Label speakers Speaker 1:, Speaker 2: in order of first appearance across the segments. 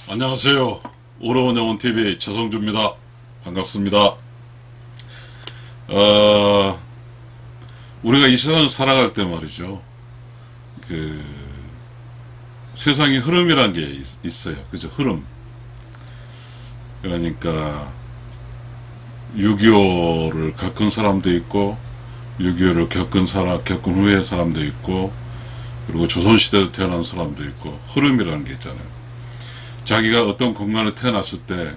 Speaker 1: 안녕하세요. 오로운 영혼TV 최성주입니다. 반갑습니다. 우리가 이 세상 살아갈 때 말이죠. 세상의 흐름이란 게 있어요. 그죠? 흐름. 그러니까, 6.25를 겪은 사람도 있고, 6.25를 겪은 후에 사람도 있고, 그리고 조선시대에 태어난 사람도 있고, 흐름이라는 게 있잖아요. 자기가 어떤 공간에 태어났을 때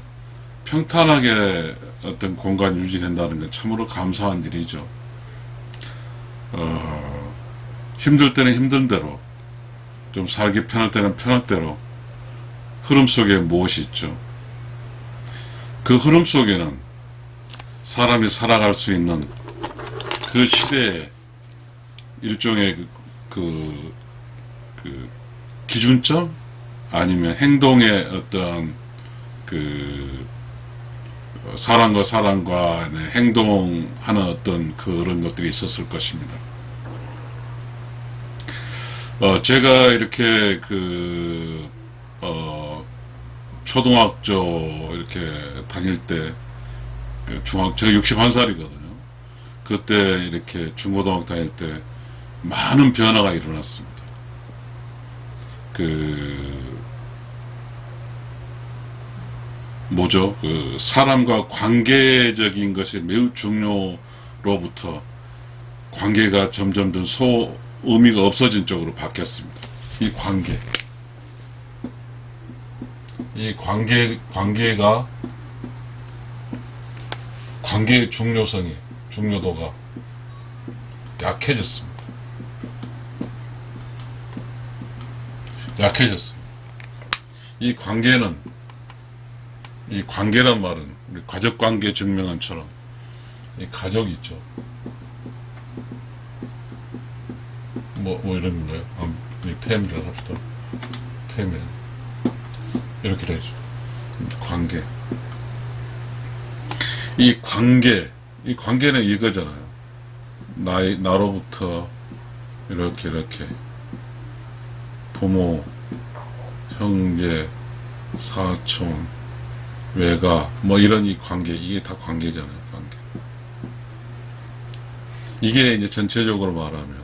Speaker 1: 평탄하게 어떤 공간 유지된다는 건 참으로 감사한 일이죠. 힘들 때는 힘든 대로, 좀 살기 편할 때는 편할 대로 흐름 속에 무엇이 있죠. 그 흐름 속에는 사람이 살아갈 수 있는 그 시대의 일종의 기준점? 아니면 행동의 어떤 사람과 사람 간의 행동하는 어떤 그런 것들이 있었을 것입니다. 제가 이렇게 초등학교 이렇게 다닐 때 제가 61살이거든요. 그때 이렇게 중고등학교 다닐 때 많은 변화가 일어났습니다. 사람과 관계적인 것이 매우 중요로부터 관계가 점점 의미가 없어진 쪽으로 바뀌었습니다. 관계의 중요도가 약해졌습니다. 이 관계란 말은 우리 가족관계 증명원처럼 이 가족이 있죠. 뭐 이런 거예요. 이 패밀리를 합시다. 패밀리 이렇게 되죠. 이 관계는 이거잖아요. 나로부터 이렇게 부모, 형제, 사촌, 외가 이런 이 관계, 이게 다 관계잖아요. 이게 이제 전체적으로 말하면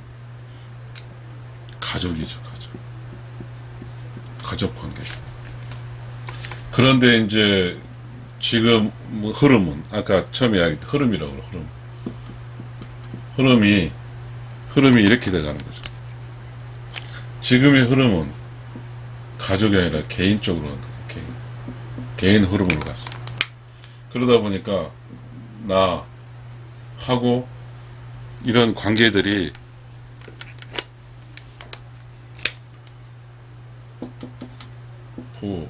Speaker 1: 가족이죠. 가족 관계. 그런데 이제 지금 흐름은 아까 처음에 이야기했던 흐름이라고 그래요. 흐름이 이렇게 돼가는 거죠. 지금의 흐름은 가족이 아니라 개인 쪽으로 가는 거죠. 개인 흐름으로 갔어. 그러다 보니까 나하고 이런 관계들이 부,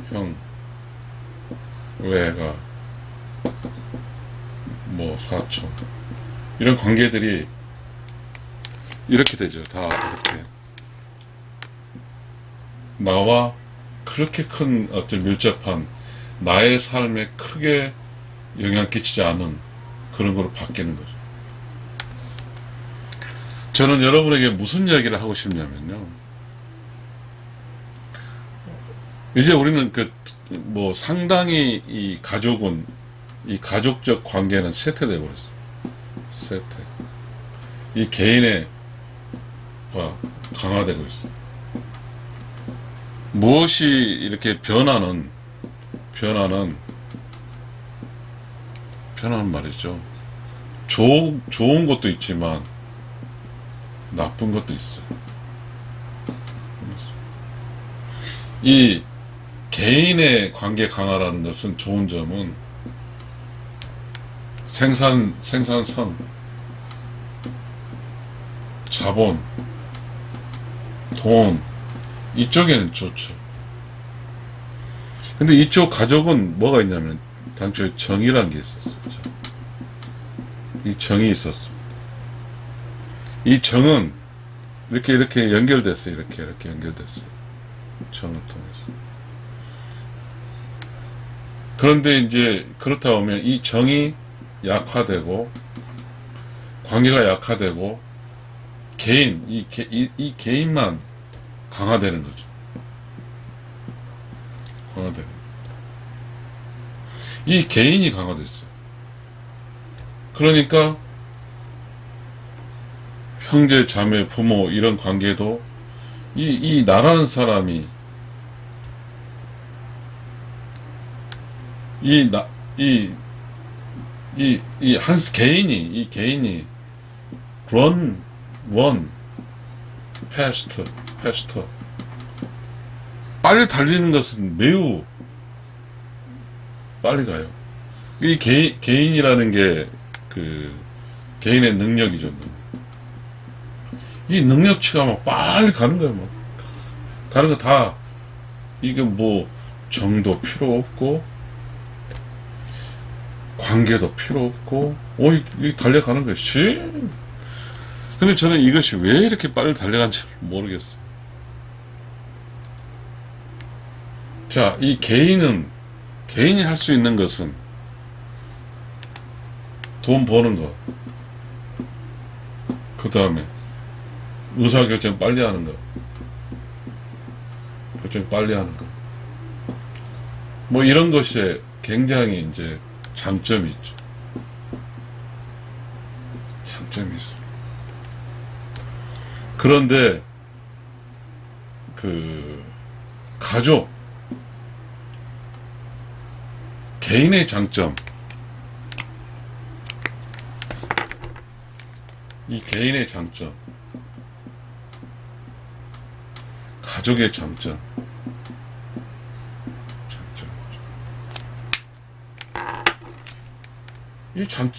Speaker 1: 형, 외가, 사촌 이런 관계들이 이렇게 되죠. 다 이렇게 나와 그렇게 큰 어떤 밀접한 나의 삶에 크게 영향 끼치지 않은 그런 걸로 바뀌는 거죠. 저는 여러분에게 무슨 이야기를 하고 싶냐면요. 이제 우리는 상당히 이 가족적 관계는 쇠퇴되어 버렸어요. 이 개인의 강화되고 있어요. 무엇이 이렇게 변하는 말이죠. 좋은 것도 있지만 나쁜 것도 있어요. 이 개인의 관계 강화라는 것은 좋은 점은 생산성, 자본, 돈 이쪽에는 좋죠. 근데 이쪽 가족은 뭐가 있냐면 당초에 정이라는 게 있었어요. 이 정이 있었습니다. 이 정은 이렇게 연결됐어요. 이렇게 연결됐어요. 정을 통해서. 그런데 이제 그렇다 보면 이 정이 약화되고 관계가 약화되고 이 개인만 강화되는 거죠. 강화돼요. 이 개인이 강화됐어요. 그러니까 형제, 자매, 부모 이런 관계도 이 나라는 사람이 한 개인이 run fast 빨리 달리는 것은 매우 빨리 가요. 이 개인이라는 게 그 개인의 능력이죠. 이 능력치가 막 빨리 가는 거예요. 막 다른 거 다 이게 뭐 정도 필요 없고 관계도 필요 없고 이 달려가는 것이. 근데 저는 이것이 왜 이렇게 빨리 달려간지 모르겠어요. 자, 이 개인이 할 수 있는 것은 돈 버는 거, 그 다음에 의사결정 빨리 하는 거, 결정 빨리 하는 거, 뭐 이런 것에 굉장히 이제 장점이 있죠. 장점이 있어. 그런데 그 가족, 개인의 장점, 이 개인의 장점, 가족의 장점,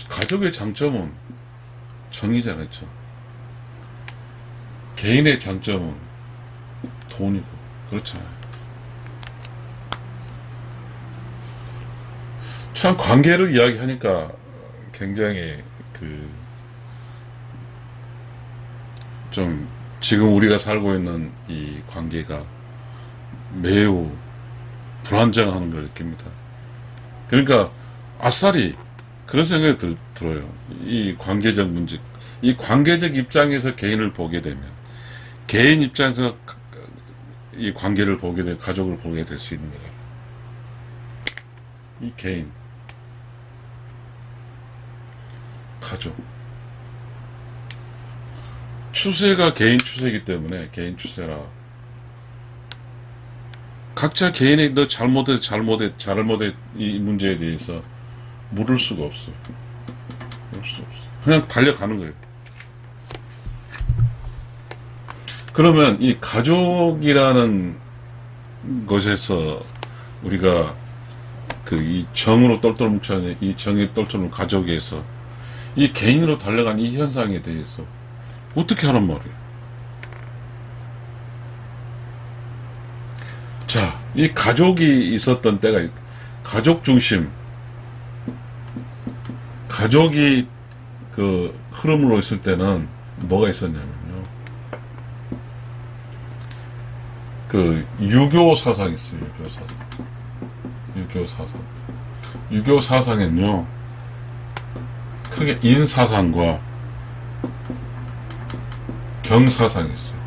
Speaker 1: 가족의 장점은 정의잖아요. 그렇죠? 개인의 장점은 돈이고, 그렇잖아요. 참, 관계를 이야기하니까 굉장히 좀 지금 우리가 살고 있는 이 관계가 매우 불안정한 걸 느낍니다. 그러니까 아싸리 그런 생각이 들어요. 이 관계적 문제, 이 관계적 입장에서 개인을 보게 되면, 개인 입장에서 이 관계를 보게 될, 가족을 보게 될 수 있는 거예요. 이 개인, 가족. 추세가 개인 추세이기 때문에 개인 추세라. 각자 개인의 너 잘못해 이 문제에 대해서 물을 수가 없어요. 물을 수 없어요. 그냥 달려가는 거예요. 그러면 이 가족이라는 것에서 우리가 이 정으로 똘똘 뭉쳐있는 이 정이 똘똘 뭉친 가족에서 이 개인으로 달려간 이 현상에 대해서 어떻게 하란 말이에요? 자, 이 가족이 있었던 때가, 가족 중심, 가족이 흐름으로 있을 때는 뭐가 있었냐면요. 유교 사상이 있어요, 유교 사상. 유교 사상. 유교 사상에는요, 크게 인사상과 경사상이 있어요.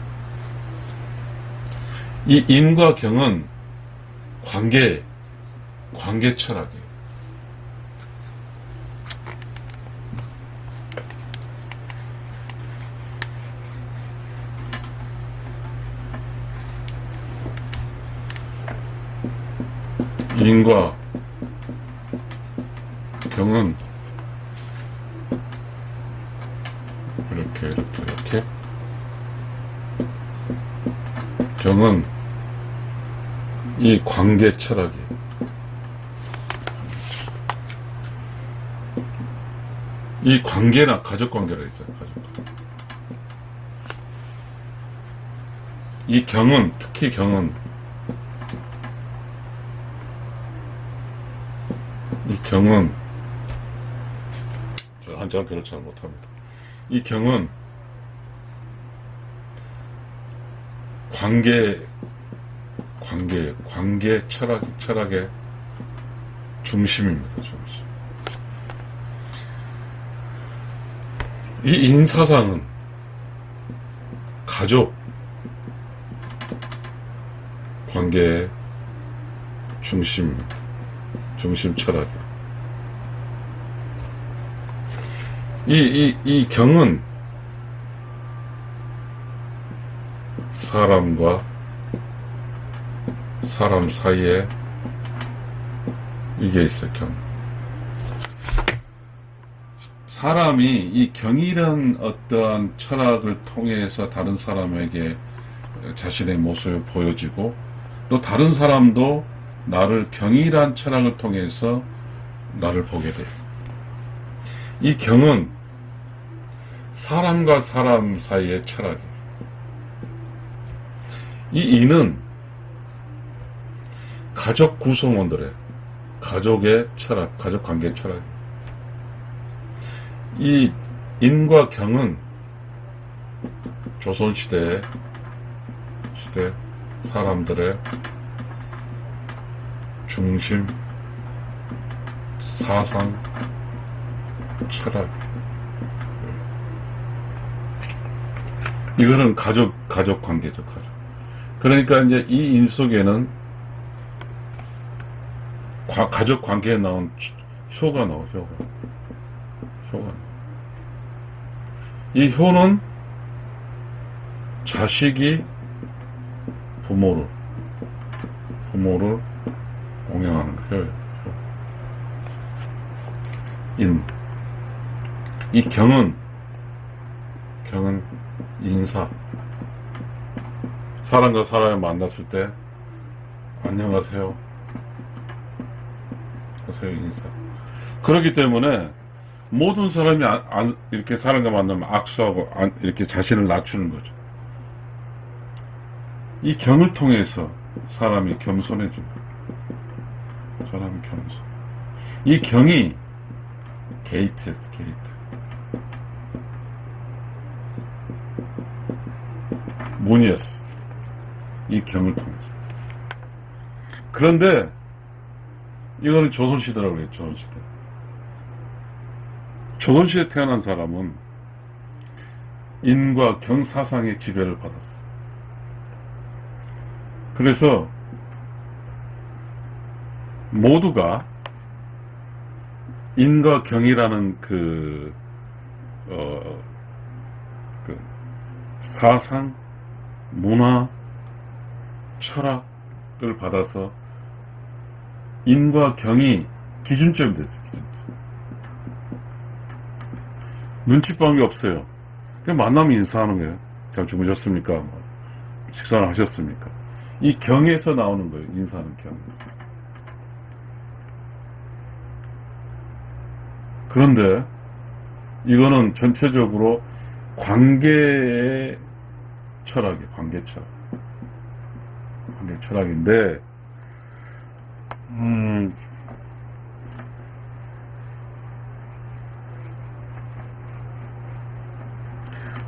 Speaker 1: 이 인과 경은 관계 철학이에요. 인과 경은 이렇게 경은 이 관계 철학이에요. 이 관계나 가족 관계라 있잖아요. 가족 관계. 이 경은, 특히 경은 저 한자를 잘 못합니다. 이 경은 관계 철학의 중심입니다. 중심. 이 인사상은 가족 관계의 중심 철학. 이 경은 사람과 사람 사이에 이게 있어, 경. 사람이 이 경이란 어떠한 철학을 통해서 다른 사람에게 자신의 모습을 보여지고, 또 다른 사람도 나를 경이란 철학을 통해서 나를 보게 돼요. 이 경은 사람과 사람 사이의 철학이에요. 이 인은 가족 구성원들의 가족의 철학, 가족 관계 철학. 이 인과 경은 조선시대 사람들의 중심, 사상, 철학. 이거는 가족 관계죠, 가족. 그러니까 이제 이 인 속에는 가족 관계에 나온 효가 나와, 효가. 이 효는 자식이 부모를 공양하는 거예요. 이 경은 인사. 사람과 사람을 만났을 때 안녕하세요. 인사. 그렇기 때문에 모든 사람이 이렇게 사람과 만나면 악수하고 이렇게 자신을 낮추는 거죠. 이 경을 통해서 사람이 겸손해집니다. 사람이 겸손. 이 경이 게이트였어, 게이트. 문이었어. 이 경을 통해서. 그런데 이거는 조선시대라고 그래요, 조선시대. 조선시대에 태어난 사람은 인과 경 사상의 지배를 받았어. 그래서 모두가 인과 경이라는 그 사상, 문화, 철학을 받아서 인과 경이 기준점이 됐어요. 기준점. 눈치보는 게 없어요. 그냥 만나면 인사하는 거예요. 잘 주무셨습니까? 식사를 하셨습니까? 이 경에서 나오는 거예요. 인사하는 경에서. 그런데 이거는 전체적으로 관계의 철학이에요. 관계 철학인데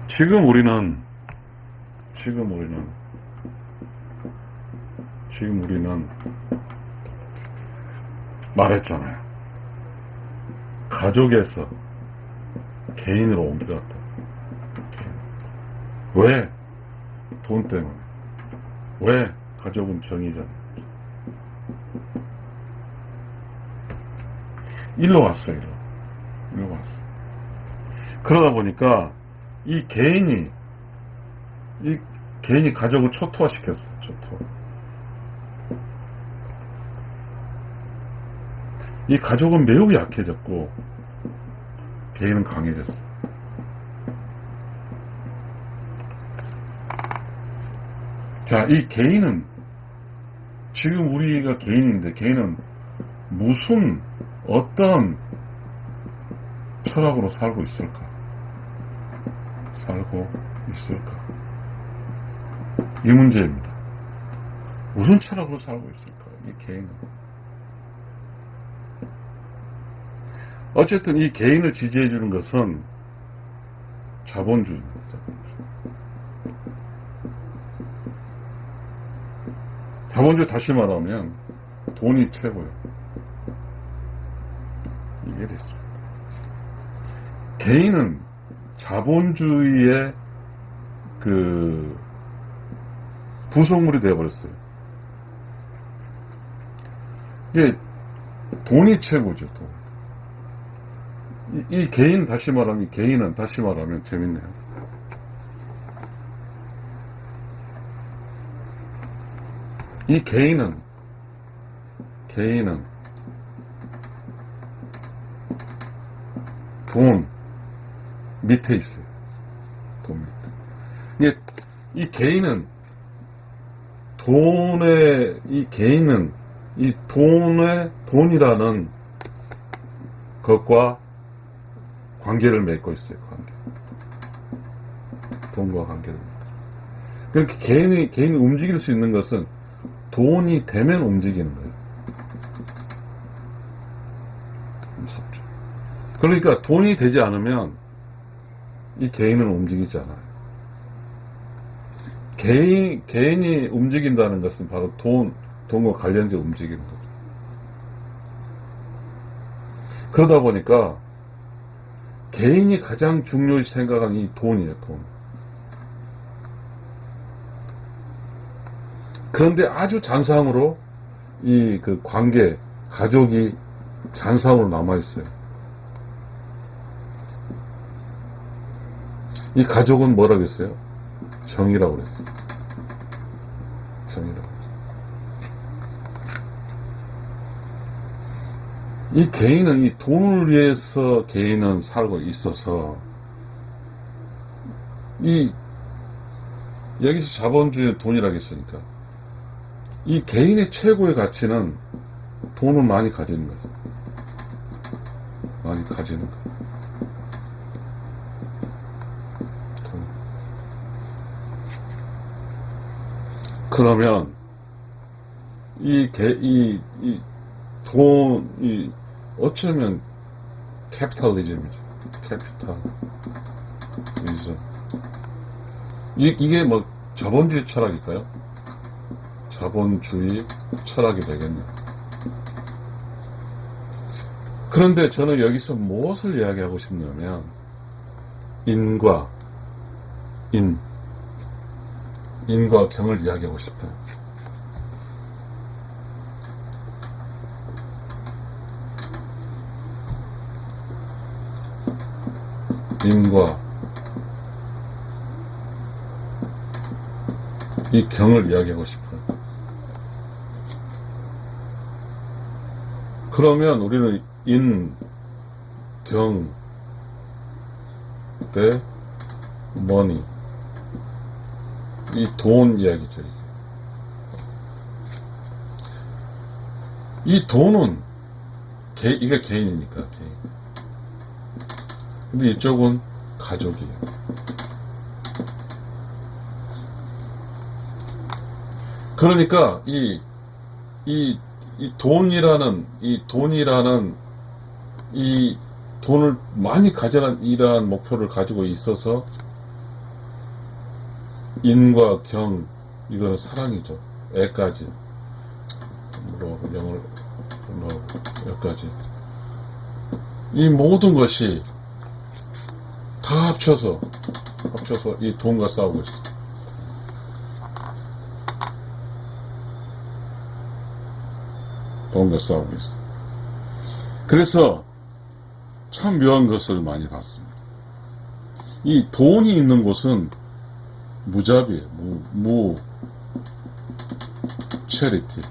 Speaker 1: 지금 우리는 말했잖아요. 가족에서 개인으로 옮겨갔다. 왜? 돈 때문에. 왜? 가족은 정의잖아요. 일로 왔어. 그러다 보니까 이 개인이 가족을 초토화시켰어. 이 가족은 매우 약해졌고 개인은 강해졌어. 자, 이 개인은 지금 우리가 개인인데 개인은 무슨 어떤 철학으로 살고 있을까? 이 문제입니다. 무슨 철학으로 살고 있을까? 이 개인은. 어쨌든 이 개인을 지지해주는 것은 자본주의입니다. 자본주의 다시 말하면 돈이 최고예요. 이게 됐습니다. 개인은 자본주의의 부속물이 되어버렸어요. 이게 돈이 최고죠, 돈. 이 개인, 다시 말하면, 이 개인은, 다시 말하면, 재밌네요. 이 개인은 돈 밑에 있어요. 돈 밑에. 이 개인은 이 돈이라는 것과 관계를 맺고 있어요. 돈과 관계를 맺고. 그렇게 개인이 움직일 수 있는 것은 돈이 되면 움직이는 거예요. 무섭죠. 그러니까 돈이 되지 않으면 이 개인은 움직이지 않아요. 개인이 움직인다는 것은 바로 돈과 관련되어 움직이는 거죠. 그러다 보니까 개인이 가장 중요시 생각하는 이 돈이에요, 돈. 그런데 아주 잔상으로 이 그 관계, 가족이 잔상으로 남아있어요. 이 가족은 뭐라고 했어요? 정이라고 그랬어요. 정이라고 그랬어요. 이 개인은 이 돈을 위해서 개인은 살고 있어서 여기서 자본주의 돈이라고 했으니까 이 개인의 최고의 가치는 돈을 많이 가지는 거죠. 많이 가지는 거. 돈. 그러면 돈이 어쩌면 캐피탈리즘이죠. 캐피탈리즘. 이게 뭐 자본주의 철학일까요? 자본주의 철학이 되겠네요. 그런데 저는 여기서 무엇을 이야기하고 싶냐면 인과 경을 이야기하고 싶어요. 인과 이 경을 이야기하고 싶어요. 그러면 우리는 인, 경, 대, 머니, 이 돈 이야기죠. 이 돈은 이게 개인이니까 개인. 근데 이쪽은 가족이에요. 그러니까 이 돈이라는 이 돈을 많이 가져란 이러한 목표를 가지고 있어서 인과 경, 이거는 사랑이죠. 애까지. 여기까지. 이 모든 것이 다 합쳐서 이 돈과 싸우고 있어. 돈과 싸우고 있어. 그래서 참 묘한 것을 많이 봤습니다. 이 돈이 있는 곳은 무자비예요. 체리티.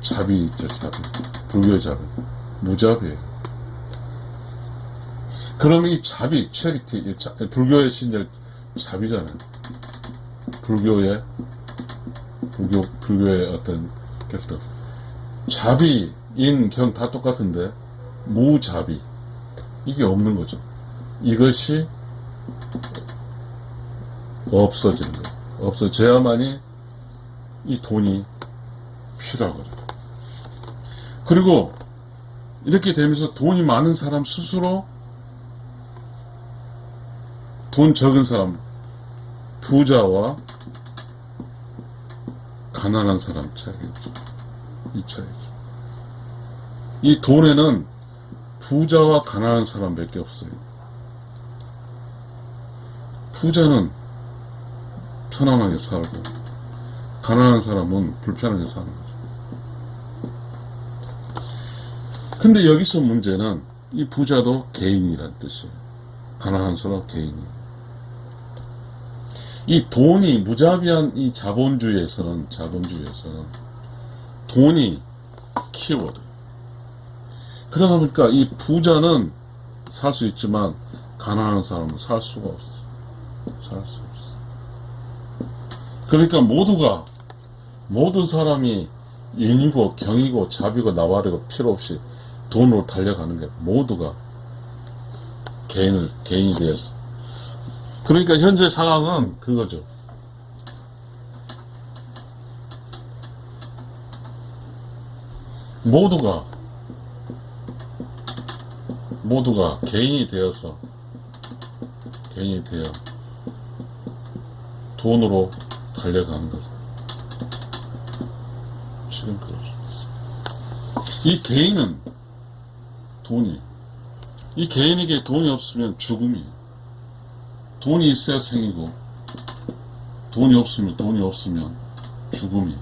Speaker 1: 자비 있죠, 자비. 불교의 자비. 무자비예요. 그러면 이 자비, 체리티, 불교의 신적 자비잖아요. 불교의 어떤 격들. 자비, 인, 경 다 똑같은데 무자비. 이게 없는 거죠. 이것이 없어지는 거예요. 없어져야만이 이 돈이 필요하거든요. 그리고 이렇게 되면서 돈이 많은 사람 스스로 돈 적은 사람, 부자와 가난한 사람 차이겠죠. 이 차이죠. 이 돈에는 부자와 가난한 사람밖에 없어요. 부자는 편안하게 살고 가난한 사람은 불편하게 사는 거죠. 근데 여기서 문제는 이 부자도 개인이란 뜻이에요. 가난한 사람 개인이. 이 돈이 무자비한 이 자본주의에서는 돈이 키워드. 그러다 보니까 이 부자는 살 수 있지만 가난한 사람은 살 수가 없어. 살 수 없어. 그러니까 모든 사람이 인이고 경이고 자비고 나와리고 필요 없이 돈으로 달려가는 게 모두가 개인이 되었어. 그러니까 현재 상황은 그거죠. 모두가 개인이 되어 돈으로 달려가는 거죠. 지금 그거죠. 이 개인은 이 개인에게 돈이 없으면 죽음이에요. 돈이 있어야 생이고, 돈이 없으면 죽음이에요.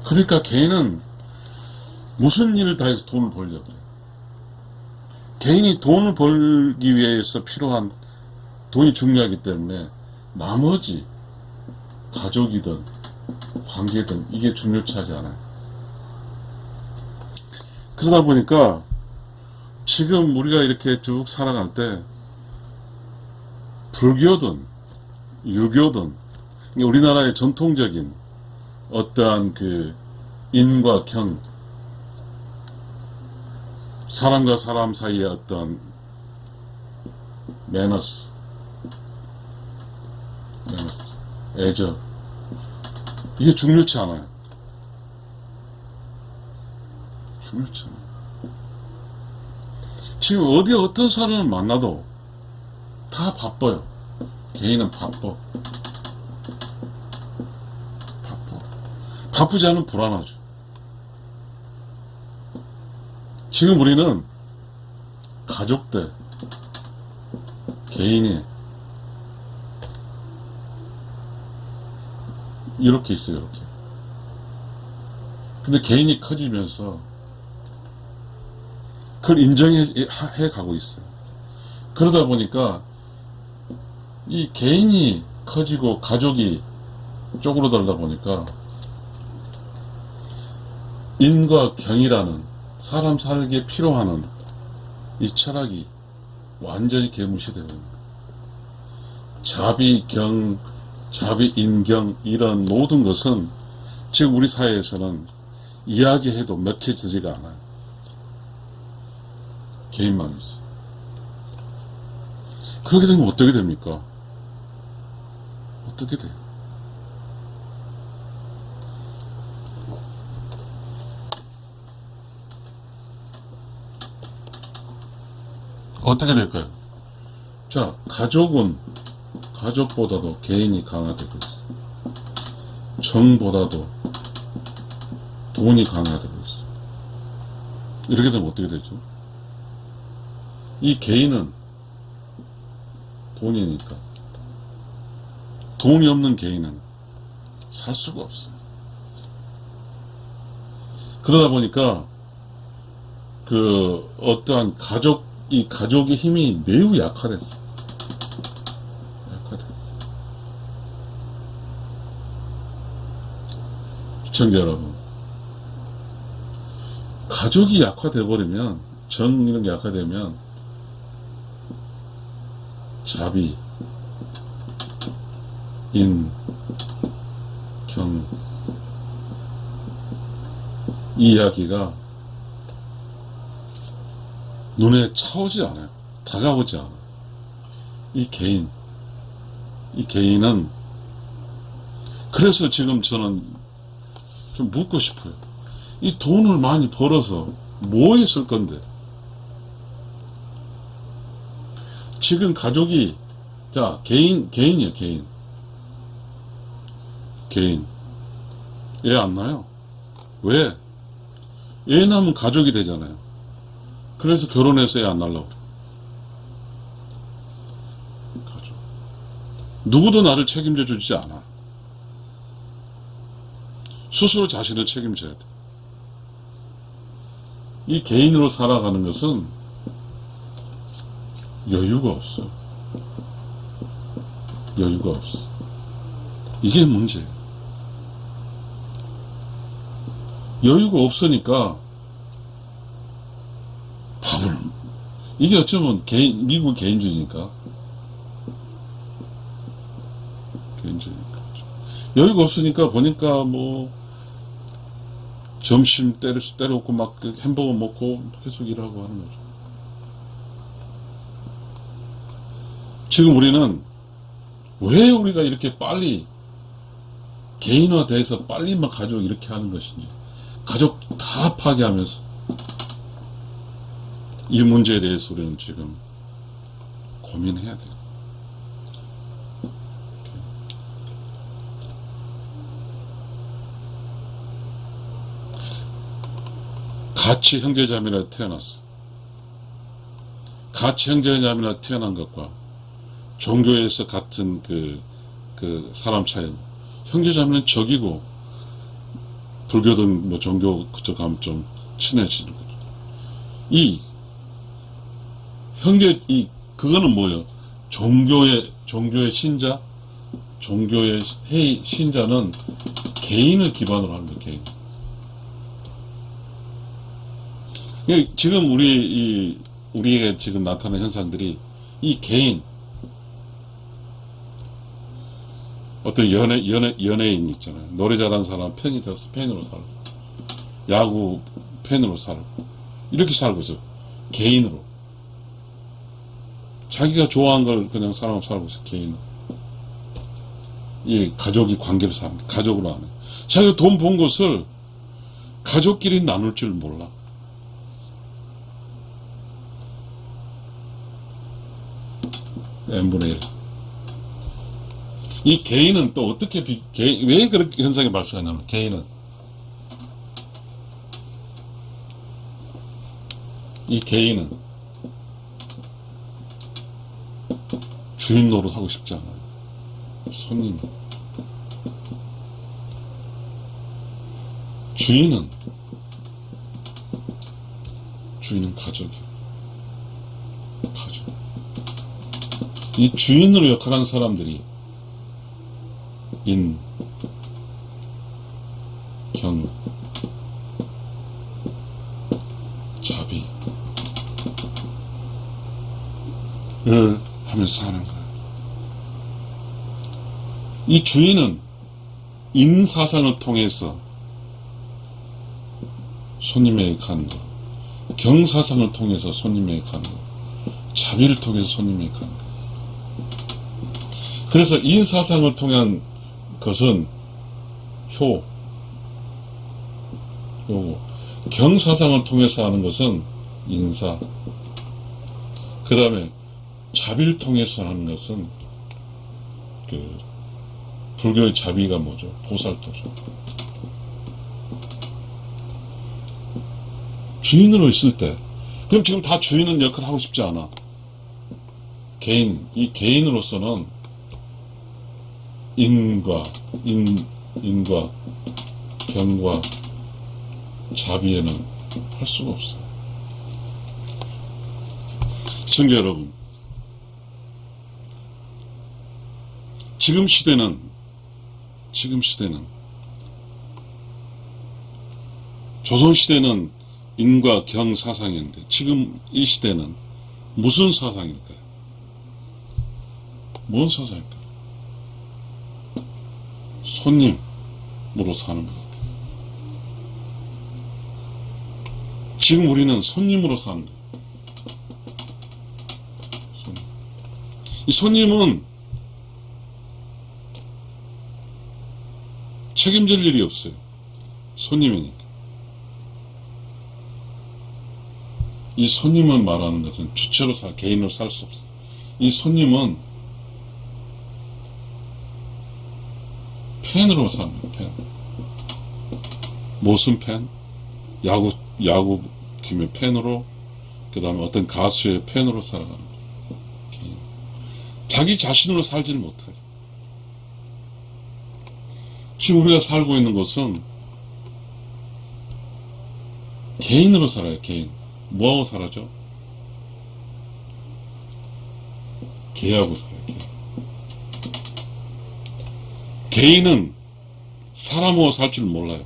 Speaker 1: 그러니까 개인은 무슨 일을 다 해서 돈을 벌려고 그래요. 개인이 돈을 벌기 위해서 필요한 돈이 중요하기 때문에 나머지 가족이든 관계든 이게 중요치 하지 않아요. 그러다 보니까 지금 우리가 이렇게 쭉 살아갈 때 불교든 유교든 우리나라의 전통적인 어떠한 그 인과 경, 사람과 사람 사이의 어떤 매너스, 애정, 이게 중요치 않아요. 중요치 않아요. 지금 어디 어떤 사람을 만나도 다 바빠요. 개인은 바빠. 바쁘지 않으면 불안하죠. 지금 우리는 가족들, 개인이 이렇게 있어요, 이렇게. 근데 개인이 커지면서 그걸 인정해 가고 있어요. 그러다 보니까 이 개인이 커지고 가족이 쪼그러들다 보니까 인과 경이라는 사람 살기에 필요한 이 철학이 완전히 개무시되고 자비, 인경 이런 모든 것은 지금 우리 사회에서는 이야기해도 먹혀지지가 않아요. 개인만 있어. 그렇게 되면 어떻게 됩니까? 어떻게 돼요? 어떻게 될까요? 자, 가족보다도 개인이 강화되고 있어. 정보다도 돈이 강화되고 있어. 이렇게 되면 어떻게 되죠? 이 개인은 돈이니까 돈이 없는 개인은 살 수가 없어요. 그러다 보니까 그 어떠한 이 가족의 힘이 매우 약화됐어. 시청자 여러분, 가족이 약화돼 버리면, 정 이런 게 약화되면 자비, 인, 경, 이 이야기가 눈에 차오지 않아요. 다가오지 않아요. 이 개인은 그래서 지금 저는 좀 묻고 싶어요. 이 돈을 많이 벌어서 뭐에 쓸 건데? 지금 가족이, 자, 개인이요, 개인. 애 안 낳아요. 왜? 애 낳으면 가족이 되잖아요. 그래서 결혼해서 애 안 낳으려고 그래. 가족. 누구도 나를 책임져 주지 않아. 스스로 자신을 책임져야 돼. 이 개인으로 살아가는 것은 여유가 없어. 여유가 없어. 이게 문제예요. 여유가 없으니까 밥을, 이게 어쩌면 미국 개인주의니까. 개인주의니까. 여유가 없으니까 보니까 뭐, 점심 때려먹고 막 햄버거 먹고 계속 일하고 하는 거죠. 지금 우리는 왜 우리가 이렇게 빨리 개인화돼서 빨리만 가족 이렇게 하는 것인지, 가족 다 파괴하면서 이 문제에 대해서 우리는 지금 고민해야 돼요. 같이 형제자매라 태어났어. 같이 형제자매라 태어난 것과 종교에서 같은 그 사람 차이. 형제자매는 적이고, 불교든 뭐 종교 그쪽 가면 좀 친해지는 거죠. 그거는 뭐예요? 종교의 신자, 종교의 신자는 개인을 기반으로 하는 거예요, 개인. 지금 우리에게 지금 나타나는 현상들이 이 개인, 어떤 연예인 있잖아요. 노래 잘하는 사람 팬이 되어서 팬으로 살고, 야구 팬으로 살고, 이렇게 살고 있어요. 개인으로. 자기가 좋아하는 걸 그냥 사람 살고 있어요. 개인으로. 이 가족이 관계를 사는, 가족으로 하는. 자기가 돈 번 것을 가족끼리 나눌 줄 몰라. n분의 1. 이 개인은 또 어떻게 왜 그렇게 현상이 발생하냐면, 이 개인은 주인 노릇 하고 싶지 않아요. 손님이. 주인은 가족이에요. 가족. 이 주인으로 역할하는 사람들이 인, 경, 자비를 하면서 사는 거예요. 이 주인은 인사상을 통해서 손님에게 가는 거, 경사상을 통해서 손님에게 가는 거, 자비를 통해서 손님에게 가는 거. 그래서 인사상을 통한 것은 요거, 경사상을 통해서 하는 것은 인사, 그 다음에 자비를 통해서 하는 것은 불교의 자비가 뭐죠? 보살도죠. 주인으로 있을 때, 그럼 지금 다 주인은 역할을 하고 싶지 않아. 이 개인으로서는 인과 경과 자비에는 할 수가 없어요. 시청자 여러분, 지금 시대는 조선시대는 인과 경 사상이었는데, 지금 이 시대는 무슨 사상일까요? 뭔 사상일까요? 손님으로 사는 것 같아요. 지금 우리는 손님으로 사는 거예요. 이 손님은 책임질 일이 없어요. 손님이니까. 이 손님을 말하는 것은 주체로 개인으로 살 수 없어요. 이 손님은 팬으로 사는 거예요. 팬. 무슨 팬? 야구팀의 팬으로, 그 다음에 어떤 가수의 팬으로 살아가는 거예요. 개인. 자기 자신으로 살지를 못해요. 지금 우리가 살고 있는 곳은 개인으로 살아요. 개인. 뭐하고 살아죠? 개하고 살아요. 개. 개인은 사람하고 살 줄 몰라요.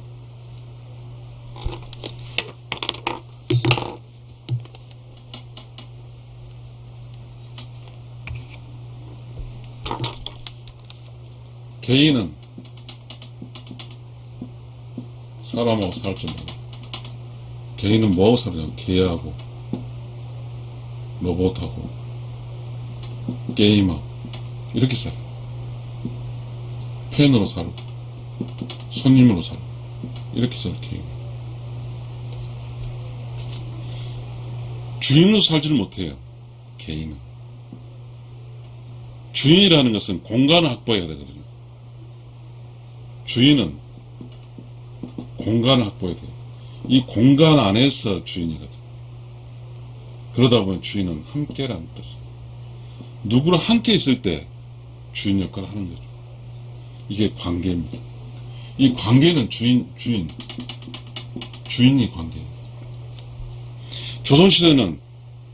Speaker 1: 개인은 사람하고 살 줄 몰라요. 개인은 뭐하고 살아요? 개하고, 로봇하고, 게임하고, 이렇게 살아요. 팬으로 살고, 손님으로 살고, 이렇게 살아요, 개인. 주인으로 살지를 못해요, 개인은. 주인이라는 것은 공간을 확보해야 되거든요. 주인은 공간을 확보해야 돼요. 이 공간 안에서 주인이거든. 그러다 보면 주인은 함께라는 뜻이에요. 누구랑 함께 있을 때 주인 역할을 하는 거죠. 이게 관계입니다. 이 관계는 주인이 관계예요. 조선시대는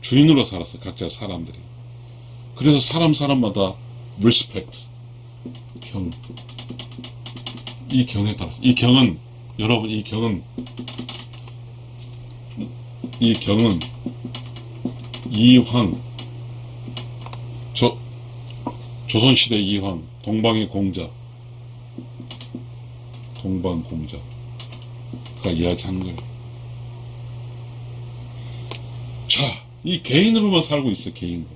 Speaker 1: 주인으로 살았어, 각자 사람들이. 그래서 사람마다 respect, 경. 이 경에 따라서. 여러분, 이 경은 이황, 조선시대 이황, 동방의 공자가 이야기한 거예요. 자, 이 개인으로만 살고 있어, 개인으로.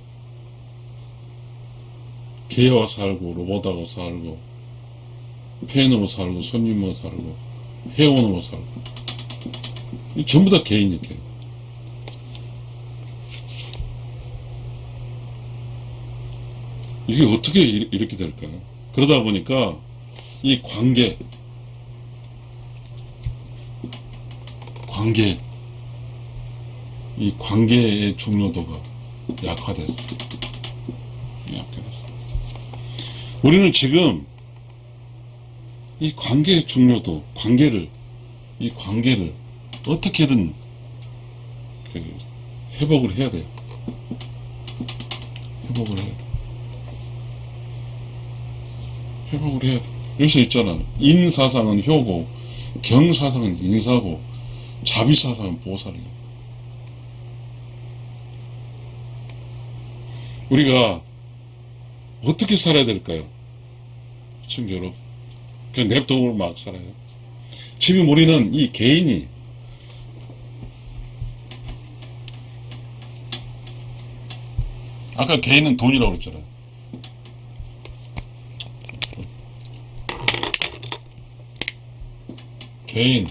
Speaker 1: 개와 살고, 로봇하고 살고, 팬으로 살고, 손님으로 살고, 회원으로 살고. 이 전부 다 개인이에요, 개인. 이게 어떻게 이렇게 될까요? 그러다 보니까 이 이 관계의 중요도가 약화됐어. 우리는 지금 이 관계의 중요도, 이 관계를 어떻게든 회복을 해야 돼요. 회복을 해야 돼. 여기서 있잖아. 인사상은 효고, 경사상은 인사고, 자비사상은 보살이에요. 우리가 어떻게 살아야 될까요? 시청자 여러분, 그냥 냅두고 막 살아요. 지금 우리는 이 개인이 아까 개인은 돈이라고 그랬잖아요. 개인,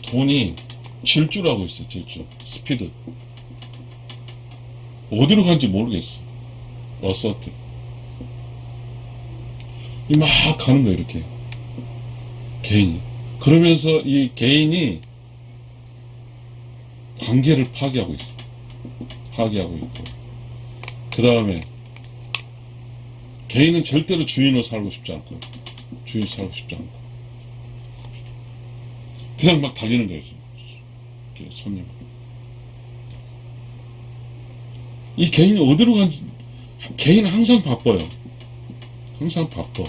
Speaker 1: 돈이 질주라고 있어요. 질주, 스피드. 어디로 간지 모르겠어. 어서트. 막 가는 거예요, 이렇게. 개인이. 그러면서 이 개인이 관계를 파괴하고 있어. 파괴하고 있고. 그 다음에 개인은 절대로 주인으로 살고 싶지 않고, 그냥 막 달리는 거예요, 손님. 이 개인이 어디로 간지, 개인은 항상 바빠요. 항상 바빠.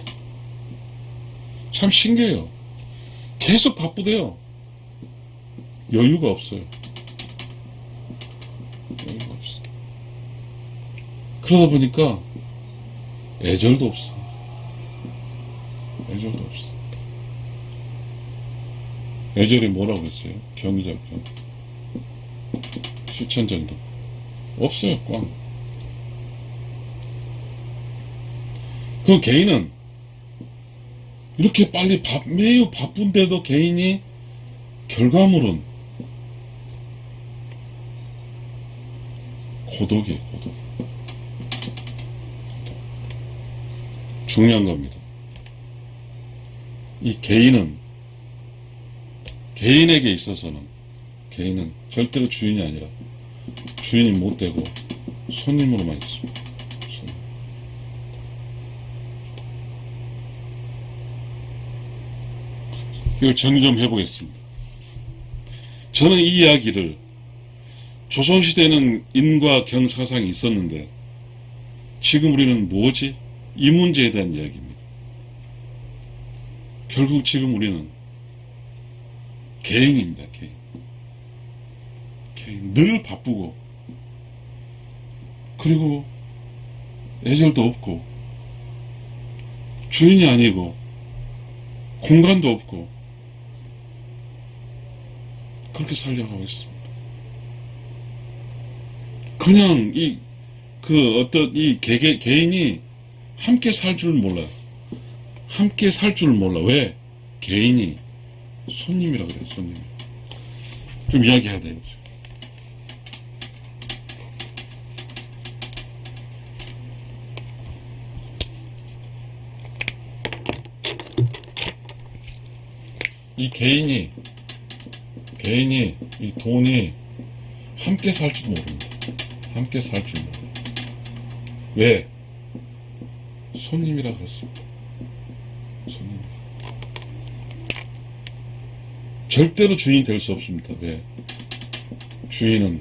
Speaker 1: 참 신기해요. 계속 바쁘대요. 여유가 없어요. 그러다 보니까 애절도 없어. 애절이 뭐라고 했어요? 경이죠, 경. 실천정도. 없어요, 꽝. 그 개인은 이렇게 빨리 매우 바쁜데도 개인이 결과물은 고독이에요, 고독. 중요한 겁니다. 이 개인에게 있어서는 개인은 절대로 주인이 아니라 주인이 못 되고 손님으로만 있습니다. 이걸 정리 좀 해보겠습니다. 저는 이 이야기를 조선시대는 인과 경 사상이 있었는데 지금 우리는 뭐지? 이 문제에 대한 이야기입니다. 결국 지금 우리는 개인입니다. 개인. 늘 바쁘고 그리고 애절도 없고 주인이 아니고 공간도 없고 그렇게 살려가고 있습니다. 그냥 이 개인이 함께 살 줄 몰라요. 함께 살 줄 몰라. 왜? 개인이 손님이라 그래요. 손님. 좀 이야기해야 되겠죠. 이 개인이 이 돈이 함께 살 줄 모릅니다. 함께 살 줄 모릅니다. 왜? 손님이라 그렇습니다. 손님. 절대로 주인이 될 수 없습니다. 왜? 주인은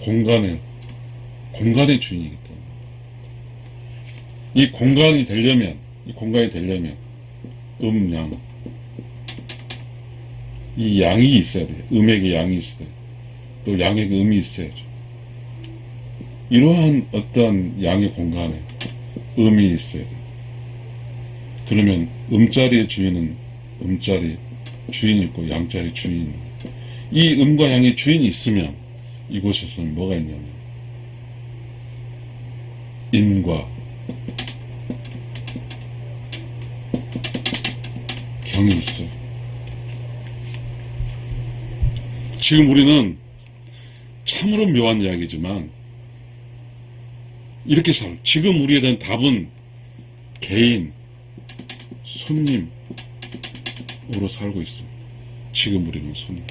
Speaker 1: 공간의 주인이기 때문에. 이 공간이 되려면 양, 이 양이 있어야 돼요. 음에게 양이 있어야 돼요. 또 양에게 음이 있어야죠. 이러한 어떤 양의 공간에 음이 있어야 돼요. 그러면 음자리의 주인은 음자리 주인이 있고 양자리 주인이 있는 거예요. 이 음과 양의 주인이 있으면 이곳에서는 뭐가 있냐면 인과 경이 있어요. 지금 우리는 참으로 묘한 이야기지만 이렇게 지금 우리에 대한 답은 개인, 손님으로 살고 있습니다. 지금 우리는 손님.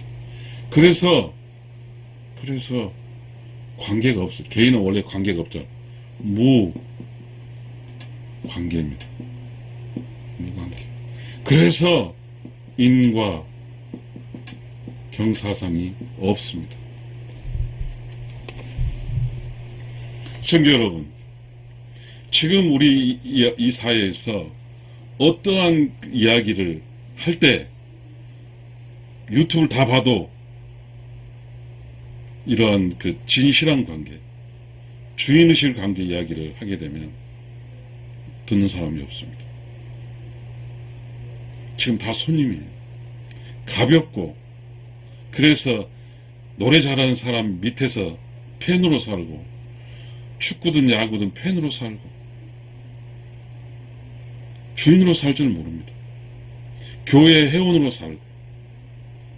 Speaker 1: 그래서 관계가 없어요. 개인은 원래 관계가 없잖아요. 무관계입니다. 무관계. 그래서 인과 경사상이 없습니다. 시청자 여러분, 지금 우리 이 사회에서 어떠한 이야기를 할 때 유튜브를 다 봐도 이러한 진실한 관계, 주인의식 관계 이야기를 하게 되면 듣는 사람이 없습니다. 지금 다 손님이에요. 가볍고, 그래서 노래 잘하는 사람 밑에서 팬으로 살고, 축구든 야구든 팬으로 살고, 주인으로 살 줄 모릅니다. 교회 회원으로 살고,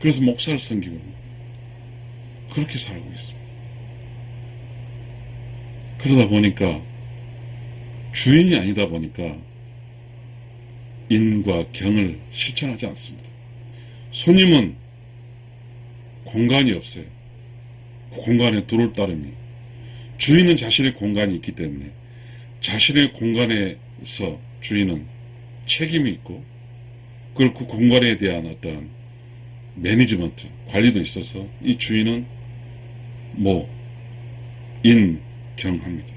Speaker 1: 그래서 목사를 섬기고 그렇게 살고 있습니다. 그러다 보니까 주인이 아니다 보니까 인과 경을 실천하지 않습니다. 손님은 공간이 없어요. 그 공간에 들어올 따름이. 주인은 자신의 공간이 있기 때문에 자신의 공간에서 주인은 책임이 있고, 그리고 그 공간에 대한 어떤 매니지먼트, 관리도 있어서 이 주인은 인경합니다.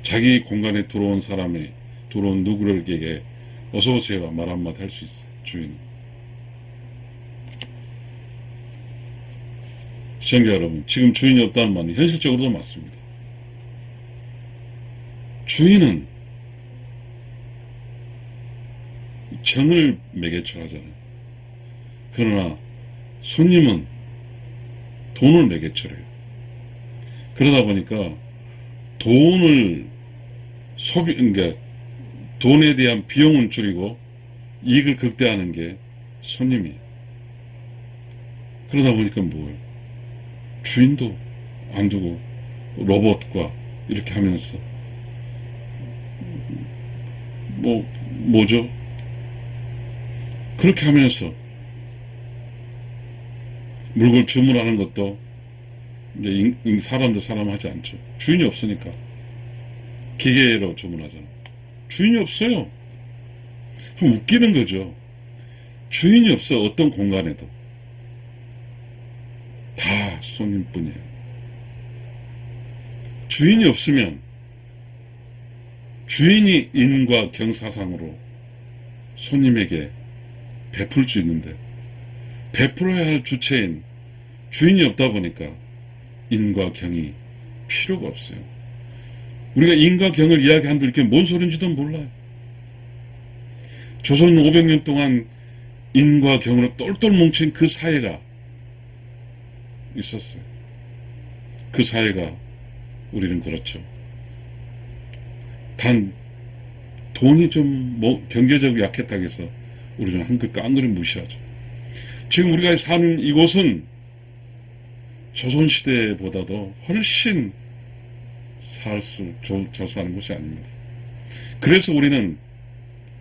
Speaker 1: 자기 공간에 들어온 누구에게 어서오세요 말 한마디 할 수 있어요. 주인은. 시청자 여러분, 지금 주인이 없다는 말은 현실적으로도 맞습니다. 주인은 정을 매개체로 하잖아요. 그러나 손님은 돈을 매개체로 해요. 그러다 보니까 그러니까 돈에 대한 비용은 줄이고 이익을 극대화하는 게 손님이에요. 그러다 보니까 뭐예요? 주인도 안 두고 로봇과 이렇게 하면서 뭐죠? 그렇게 하면서 물건 주문하는 것도 이제 사람 하지 않죠. 주인이 없으니까 기계로 주문하잖아요. 주인이 없어요. 그럼 웃기는 거죠. 주인이 없어. 어떤 공간에도. 손님뿐이에요. 주인이 없으면 주인이 인과 경사상으로 손님에게 베풀 수 있는데 베풀어야 할 주체인 주인이 없다 보니까 인과 경이 필요가 없어요. 우리가 인과 경을 이야기하는데 이게 뭔 소린지도 몰라요. 조선 500년 동안 인과 경으로 똘똘 뭉친 그 사회가 있었어요. 그 사회가 우리는 그렇죠. 단 돈이 좀 경제적으로 약했다고 해서 우리는 한글 깡그리 무시하죠. 지금 우리가 사는 이곳은 조선시대보다도 훨씬 잘 사는 곳이 아닙니다. 그래서 우리는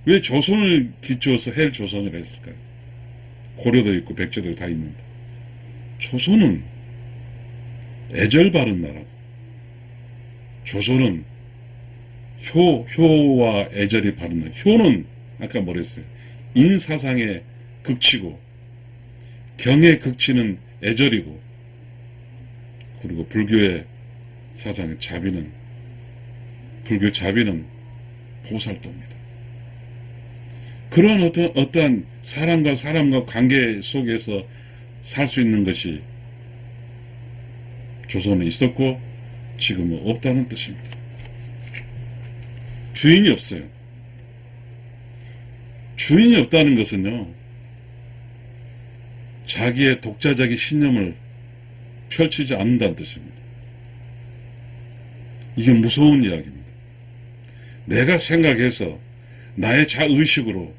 Speaker 1: 왜 조선을 기초해서 헬조선이라 했을까요? 고려도 있고 백제도 다 있는데 조선은 애절 바른 나라고, 조선은 효와 애절이 바른 나라. 효는 아까 뭐랬어요? 인사상의 극치고 경의 극치는 애절이고, 그리고 불교의 사상의 자비는, 불교 자비는 보살도입니다. 그런 어떠한 사람과 관계 속에서 살 수 있는 것이 조선에 있었고 지금은 없다는 뜻입니다. 주인이 없어요. 주인이 없다는 것은요, 자기의 독자적인 신념을 펼치지 않는다는 뜻입니다. 이게 무서운 이야기입니다. 내가 생각해서 나의 자의식으로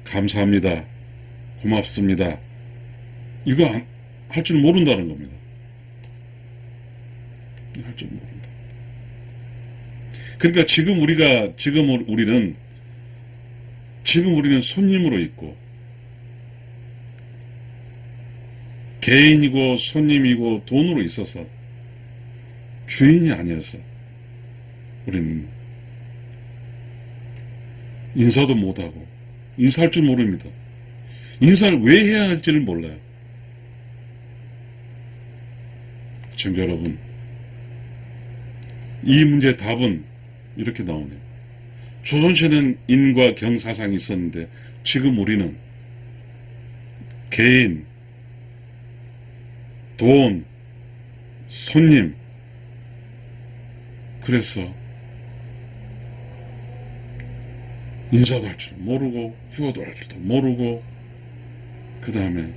Speaker 1: 감사합니다, 고맙습니다, 이거 할 줄 모른다는 겁니다. 할 줄 모른다. 그러니까 지금 우리는 손님으로 있고, 개인이고 손님이고 돈으로 있어서 주인이 아니어서 우리는 인사도 못하고 인사할 줄 모릅니다. 인사를 왜 해야 할지를 몰라요. 시청자 여러분, 이 문제의 답은 이렇게 나오네요. 조선시대는 인과 경사상이 있었는데 지금 우리는 개인, 돈, 손님, 그래서 인사도 할 줄 모르고 효도 할 줄도 모르고 그 다음에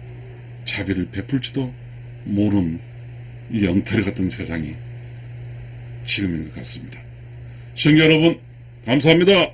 Speaker 1: 자비를 베풀지도 모르는 이 엉터리 같은 세상이 지금인 것 같습니다. 시청자 여러분, 감사합니다.